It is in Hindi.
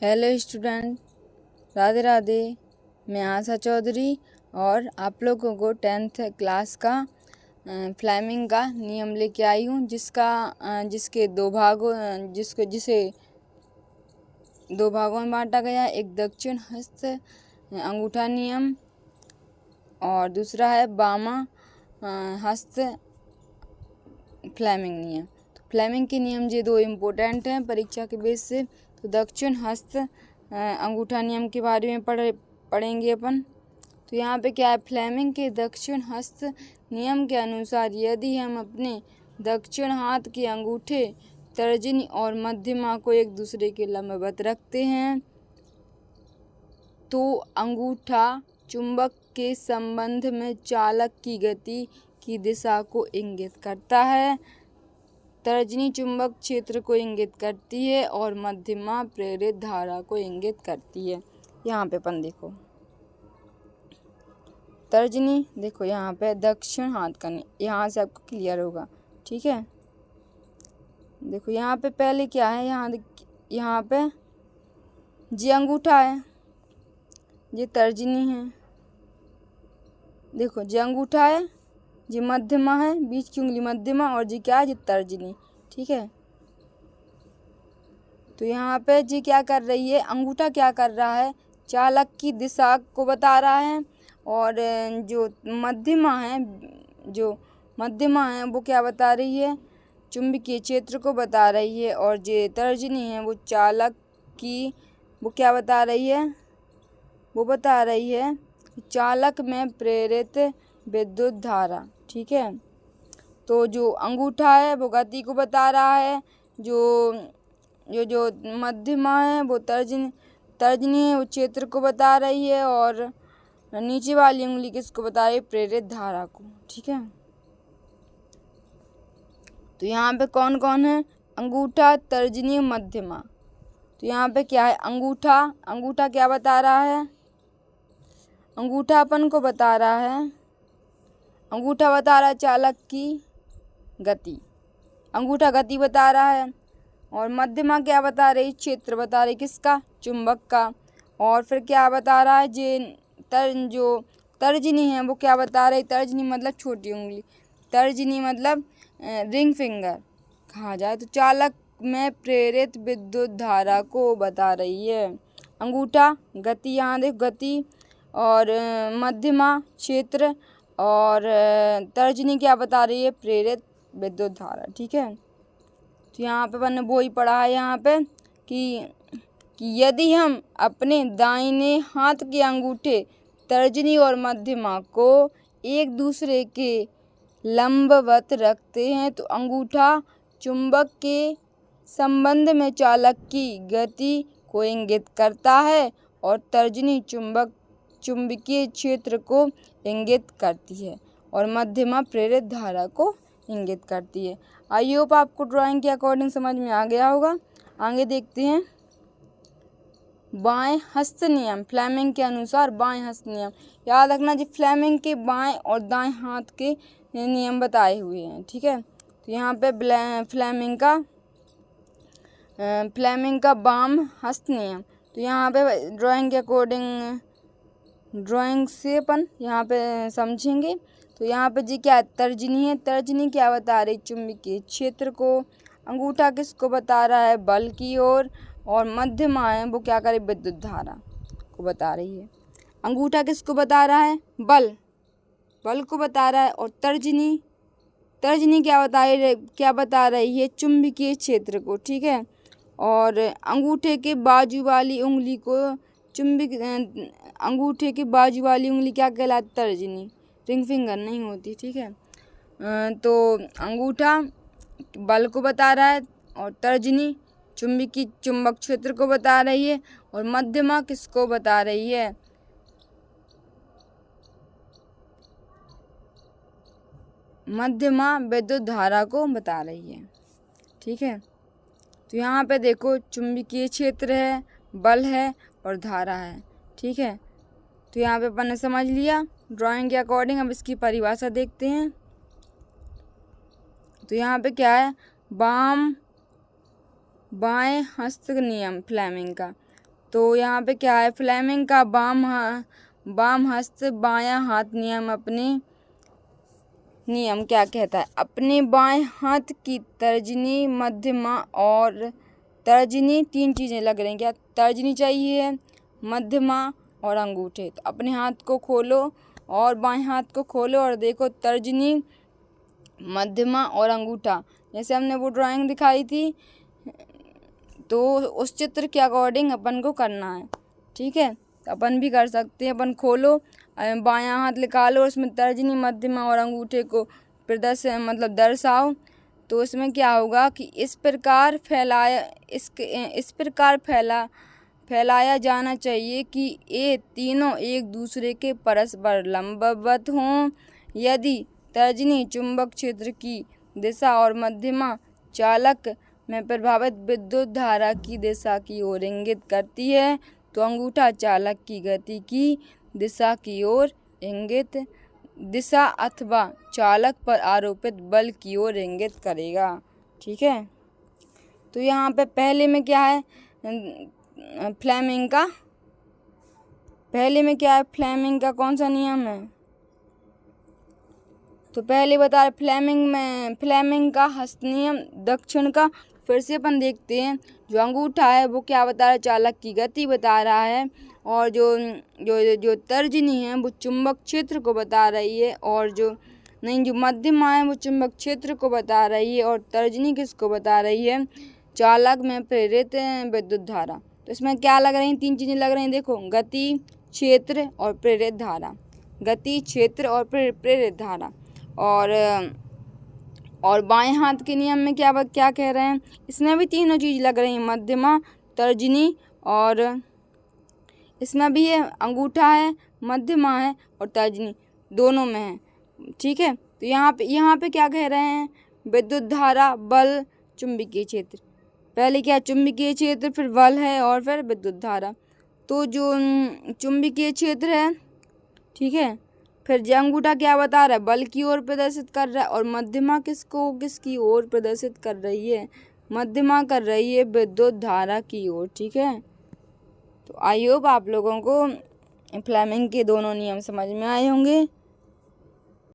Hello student, Radhe Radhe. मैं आशा चौधरी और आप लोगों को 10th क्लास का फ्लेमिंग का नियम लेके आई हूँ, जिसे दो भागों में बांटा गया। एक दक्षिण हस्त अंगूठा नियम और दूसरा है बामा हस्त फ्लेमिंग नियम। तो फ्लेमिंग के नियम ये दो इम्पोर्टेंट हैं परीक्षा के बेस से। तो दक्षिण हस्त अंगूठा नियम के बारे में पढ़ेंगे अपन। तो यहाँ पे क्या है, फ्लेमिंग के दक्षिण हस्त नियम के अनुसार यदि हम अपने दक्षिण हाथ के अंगूठे, तर्जनी और मध्यमा को एक दूसरे के लंबवत रखते हैं तो अंगूठा चुंबक के संबंध में चालक की गति की दिशा को इंगित करता है, तर्जनी चुंबक क्षेत्र को इंगित करती है और मध्यमा प्रेरित धारा को इंगित करती है। यहाँ पे अपन देखो तर्जनी, देखो यहाँ पे दक्षिण हाथ का, यहाँ से आपको क्लियर होगा, ठीक है। देखो यहाँ पे पहले क्या है, यहाँ पे ये अंगूठा है, ये तर्जनी है। देखो ये अंगूठा है, ये मध्यमा है, बीच की उंगली मध्यमा, और जी क्या है, ये तर्जनी, ठीक है। तो यहाँ पे जी क्या कर रही है, अंगूठा क्या कर रहा है, चालक की दिशा को बता रहा है, और जो मध्यमा है वो क्या बता रही है, चुंबकीय क्षेत्र को बता रही है, और जो तर्जनी है वो चालक की, वो क्या बता रही है, वो बता रही है चालक में प्रेरित विद्युत धारा, ठीक है। तो जो अंगूठा है वो गति को बता रहा है, जो मध्यमा है वो तर्जनी है, वो क्षेत्र को बता रही है, और नीचे वाली उंगली किसको बता रही है, प्रेरित धारा को, ठीक है। तो यहाँ पे कौन कौन है, अंगूठा, तर्जनी, मध्यमा। तो यहाँ पे क्या है, अंगूठा क्या बता रहा है, अंगूठा अपन को बता रहा है, अंगूठा बता रहा है चालक की गति, अंगूठा गति बता रहा है, और मध्यमा क्या बता रही, क्षेत्र बता रही, किसका, चुंबक का। और फिर क्या बता रहा है, जो तर्जनी है वो क्या बता रही, तर्जनी मतलब छोटी उंगली, तर्जनी मतलब रिंग फिंगर कहा जाए, तो चालक में प्रेरित विद्युत धारा को बता रही है। अंगूठा गति, यहाँ देख गति, और मध्यमा क्षेत्र, और तर्जनी क्या बता रही है, प्रेरित विद्युत धारा, ठीक है। तो यहाँ पे मैंने वो ही पढ़ा है यहाँ पे कि यदि हम अपने दाहिने हाथ के अंगूठे, तर्जनी और मध्यमा को एक दूसरे के लंबवत रखते हैं तो अंगूठा चुंबक के संबंध में चालक की गति को इंगित करता है, और तर्जनी चुंबकीय क्षेत्र को इंगित करती है, और मध्यमा प्रेरित धारा को इंगित करती है। आई होप आपको ड्राइंग के अकॉर्डिंग समझ में आ गया होगा। आगे देखते हैं बाएं हस्त नियम, फ्लेमिंग के अनुसार बाएं हस्त नियम। याद रखना जी, फ्लेमिंग के बाएं और दाएं हाथ के नियम बताए हुए हैं, ठीक है। तो यहाँ पे फ्लेमिंग का बाम हस्त नियम। तो यहाँ पे ड्राइंग के अकॉर्डिंग, ड्राइंग से अपन यहाँ पे समझेंगे। तो यहाँ पे जी क्या तर्जनी है, तर्जनी क्या बता रही, चुंबकीय क्षेत्र को। अंगूठा किसको बता रहा है, बल की ओर, और मध्यमा है वो क्या करे, विद्युत धारा को बता रही है। अंगूठा किसको बता रहा है, बल को बता रहा है, और तर्जनी क्या बता रही है, चुंबकीय क्षेत्र को, ठीक है। और अंगूठे के बाजू वाली उंगली को अंगूठे की बाजू वाली उंगली क्या कहलाती, तर्जनी, रिंग फिंगर नहीं होती, ठीक है। तो अंगूठा बल को बता रहा है, और तर्जनी चुंबक क्षेत्र को बता रही है, और मध्यमा किसको बता रही है, मध्यमा विद्युत धारा को बता रही है, ठीक है। तो यहाँ पे देखो चुंबकीय क्षेत्र है, बल है और धारा है, ठीक है। तो यहाँ पे अपन ने समझ लिया ड्राइंग के अकॉर्डिंग। अब इसकी परिभाषा देखते हैं। तो यहाँ पे क्या है, बाएं हस्त नियम फ्लेमिंग का। तो यहाँ पे क्या है, फ्लेमिंग का बाम हस्त बायां हाथ नियम क्या कहता है, अपने बाएं हाथ की तर्जनी, मध्यमा और तर्जनी, 3 चीज़ें लग रही हैं, क्या तर्जनी चाहिए, मध्यमा और अंगूठे। तो अपने हाथ को खोलो और बाएं हाथ को खोलो और देखो तर्जनी, मध्यमा और अंगूठा, जैसे हमने वो ड्राइंग दिखाई थी, तो उस चित्र के अकॉर्डिंग अपन को करना है। ठीक है, तो अपन भी कर सकते हैं। अपन खोलो, बायां हाथ निकालो, उसमें तर्जनी, मध्यमा और अंगूठे को दर्शाओ। तो उसमें क्या होगा कि इस प्रकार फैलाया जाना चाहिए कि ये तीनों एक दूसरे के परस्पर लंबवत हों। यदि तर्जनी चुंबक क्षेत्र की दिशा और मध्यमा चालक में प्रभावित विद्युत धारा की दिशा की ओर इंगित करती है, तो अंगूठा चालक की गति की दिशा की ओर इंगित दिशा अथवा चालक पर आरोपित बल की ओर इंगित करेगा। ठीक है, तो यहाँ पे पहले में क्या है, फ्लेमिंग का कौन सा नियम है, तो पहले बता रहे फ्लेमिंग का हस्त नियम दक्षिण का। फिर से अपन देखते हैं, जो अंगूठा है वो क्या बता रहा है, चालक की गति बता रहा है, और जो तर्जनी है वो चुंबक क्षेत्र को बता रही है, और जो मध्यमा है वो चुंबक क्षेत्र को बता रही है, और तर्जनी किसको बता रही है, चालक में प्रेरित विद्युत धारा। तो इसमें क्या लग रही है, 3 चीज़ें लग रही हैं, देखो गति, क्षेत्र और प्रेरित धारा। गति, क्षेत्र और प्रेरित धारा। और बाएं हाथ के नियम में क्या कह रहे हैं, इसमें भी तीनों चीज़ लग रही हैं, मध्यमा, तर्जनी, और इसमें भी है, अंगूठा है, मध्यमा है और तर्जनी, दोनों में है। ठीक है, तो यहाँ पे क्या कह रहे हैं, विद्युत धारा, बल, चुंबकीय क्षेत्र। पहले क्या, चुंबकीय क्षेत्र, फिर बल है और फिर विद्युत धारा। तो जो चुंबकीय क्षेत्र है, ठीक है, फिर जो अंगूठा क्या बता रहा है, बल की ओर प्रदर्शित कर रहा है, और मध्यमा किसकी ओर प्रदर्शित कर रही है, मध्यमा कर रही है विद्युत धारा की ओर। ठीक है, तो आई होप आप लोगों को फ्लेमिंग के दोनों नियम समझ में आए होंगे।